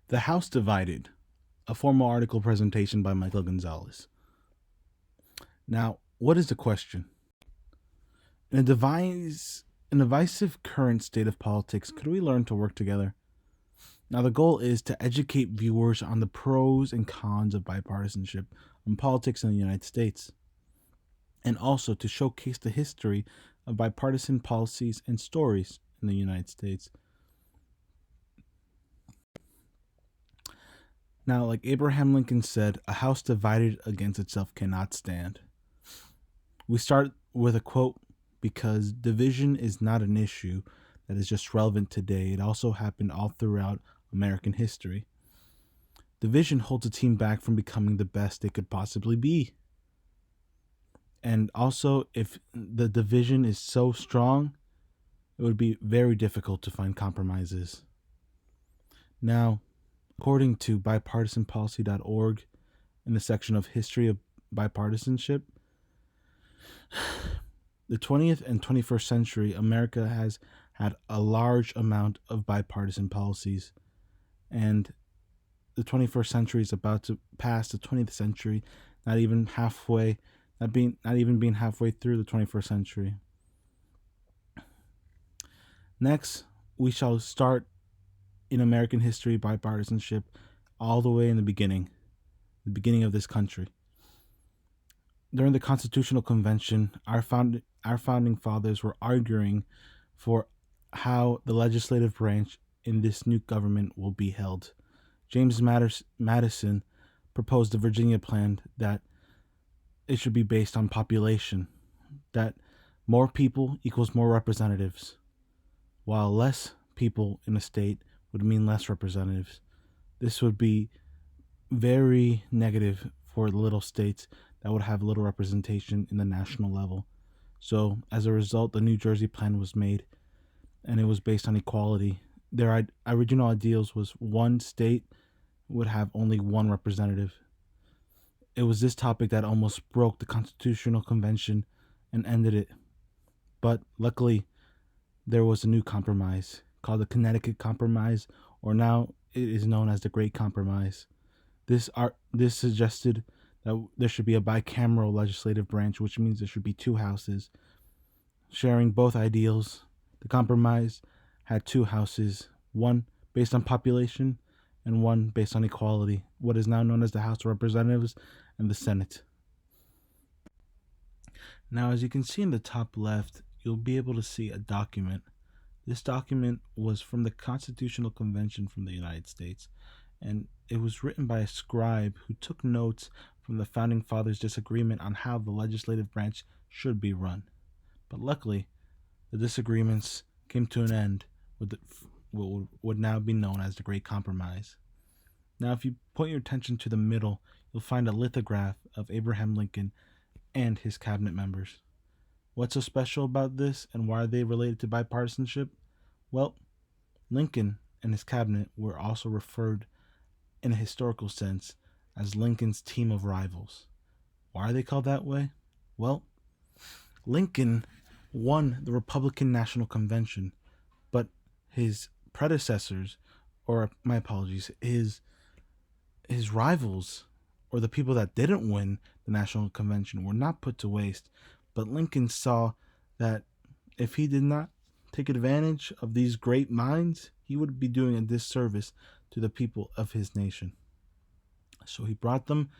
The House Divided, a formal article presentation by Michael Gonzalez. Now, what is the question? In a divisive current state of politics, could we learn to work together? Now, the goal is to educate viewers on the pros and cons of bipartisanship on politics in the United States, and also to showcase the history of bipartisan policies and stories in the United States. Now, like Abraham Lincoln said, a house divided against itself cannot stand. We start with a quote because division is not an issue that is just relevant today. It also happened all throughout American history. Division holds a team back from becoming the best they could possibly be. And also, if the division is so strong, it would be very difficult to find compromises. Now, according to bipartisanpolicy.org, in the section of History of Bipartisanship, the 20th and 21st century, America has had a large amount of bipartisan policies, and the 21st century is about to pass the 20th century, not even being halfway through the 21st century. Next, we shall start in American history bipartisanship all the way in the beginning of this country. During the Constitutional Convention, our founding fathers were arguing for how the legislative branch in this new government will be held. James Madison proposed the Virginia Plan that it should be based on population, that more people equals more representatives, while less people in a state would mean less representatives. This would be very negative for little states that would have little representation in the national level. So, as a result, the New Jersey Plan was made, and it was based on equality. Their original ideals was one state would have only one representative. It was this topic that almost broke the Constitutional Convention and ended it. But luckily, there was a new compromise called the Connecticut Compromise, or now it is known as the Great Compromise. This suggested that there should be a bicameral legislative branch, which means there should be two houses sharing both ideals. The compromise had two houses, one based on population and one based on equality, what is now known as the House of Representatives and the Senate. Now, as you can see in the top left, you'll be able to see a document. This document was from the Constitutional Convention from the United States, and it was written by a scribe who took notes from the Founding Fathers' disagreement on how the legislative branch should be run. But luckily, the disagreements came to an end with what would now be known as the Great Compromise. Now, if you point your attention to the middle, you'll find a lithograph of Abraham Lincoln and his cabinet members. What's so special about this, and why are they related to bipartisanship? Well, Lincoln and his cabinet were also referred in a historical sense as Lincoln's team of rivals. Why are they called that way? Well, Lincoln won the Republican National Convention, but his predecessors, or my apologies, his rivals, or the people that didn't win the National Convention, were not put to waste. But Lincoln saw that if he did not take advantage of these great minds, he would be doing a disservice to the people of his nation. So he brought them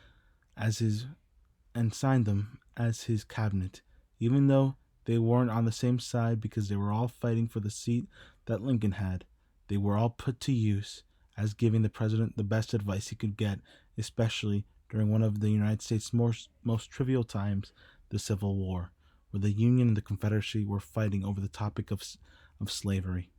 and signed them as his cabinet, even though they weren't on the same side because they were all fighting for the seat that Lincoln had. They were all put to use as giving the president the best advice he could get, especially during one of the United States' most trivial times, the Civil War, where the Union and the Confederacy were fighting over the topic of slavery.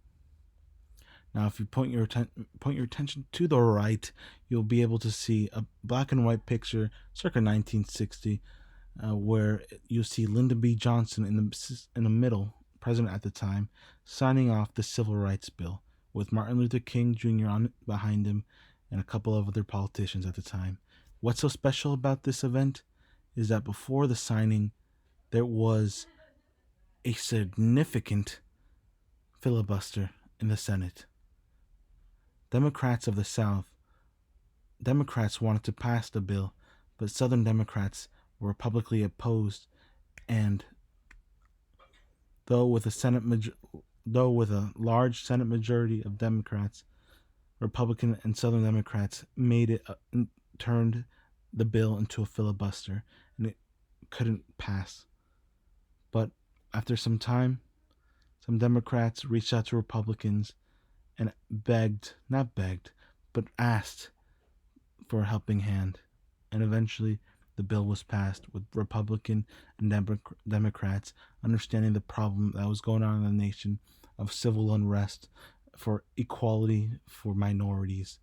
Now, if you point your attention to the right, you'll be able to see a black and white picture, circa 1960, where you'll see Lyndon B. Johnson in the middle, president at the time, signing off the Civil Rights Bill, with Martin Luther King Jr. behind him and a couple of other politicians at the time. What's so special about this event is that before the signing, there was a significant filibuster in the Senate. Democrats of the South Democrats wanted to pass the bill, but Southern Democrats were publicly opposed, and though with a though with a large Senate majority of Democrats, Republican and Southern Democrats made it turned the bill into a filibuster, and it couldn't pass. But after some time, some Democrats reached out to Republicans and not begged, but asked for a helping hand. And eventually, the bill was passed with Republican and Democrats understanding the problem that was going on in the nation of civil unrest for equality for minorities.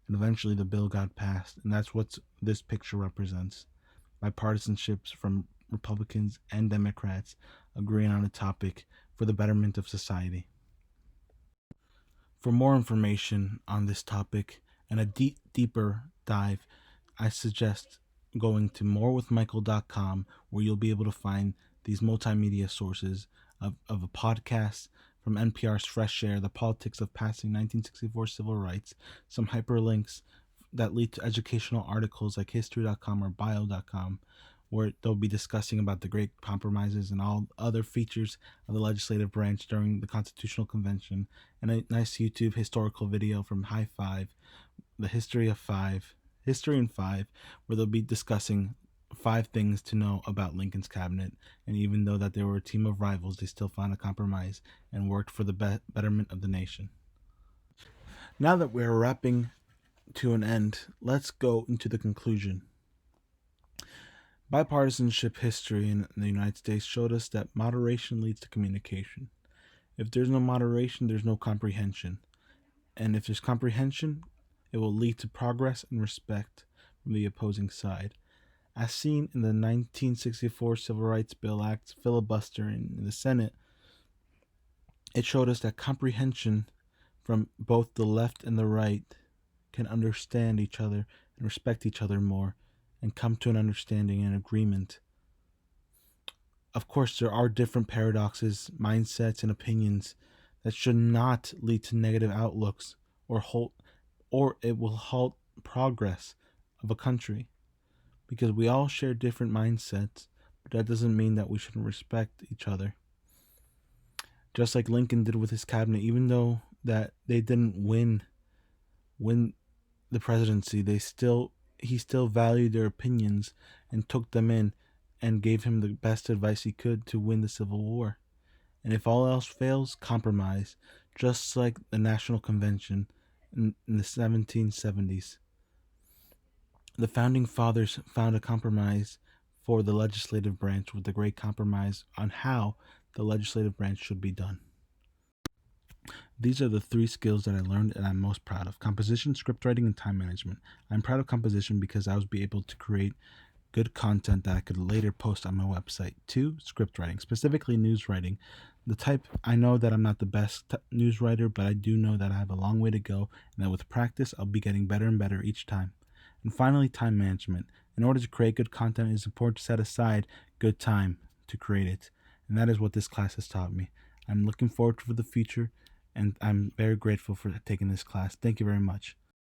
And eventually, the bill got passed. And that's what this picture represents: bipartisanships from Republicans and Democrats agreeing on a topic for the betterment of society. For more information on this topic and a deeper dive, I suggest going to morewithmichael.com, where you'll be able to find these multimedia sources of a podcast from NPR's Fresh Air, The Politics of Passing 1964 Civil Rights, some hyperlinks that lead to educational articles like history.com or bio.com, where they'll be discussing about the great compromises and all other features of the legislative branch during the Constitutional Convention, and a nice YouTube historical video from High Five, the History in Five, where they'll be discussing 5 things to know about Lincoln's cabinet. And even though that they were a team of rivals, they still found a compromise and worked for the betterment of the nation. Now that we're wrapping to an end, let's go into the conclusion. Bipartisanship history in the United States showed us that moderation leads to communication. If there's no moderation, there's no comprehension. And if there's comprehension, it will lead to progress and respect from the opposing side. As seen in the 1964 Civil Rights Bill Act filibuster in the Senate, it showed us that comprehension from both the left and the right can understand each other and respect each other more and come to an understanding and agreement. Of course, there are different paradoxes, mindsets, and opinions that should not lead to negative outlooks or it will halt progress of a country, because we all share different mindsets, but that doesn't mean that we shouldn't respect each other. Just like Lincoln did with his cabinet, even though that they didn't win the presidency, he still valued their opinions and took them in and gave him the best advice he could to win the Civil War. And if all else fails, compromise, just like the National Convention in the 1770s. The Founding Fathers found a compromise for the legislative branch with the Great Compromise on how the legislative branch should be done. These are the 3 skills that I learned and I'm most proud of: composition, script writing, and time management. I'm proud of composition because I was able to create good content that I could later post on my website. 2, script writing, specifically news writing. I know that I'm not the best news writer, but I do know that I have a long way to go, and that with practice, I'll be getting better and better each time. And finally, time management. In order to create good content, it is important to set aside good time to create it. And that is what this class has taught me. I'm looking forward to the future, and I'm very grateful for taking this class. Thank you very much.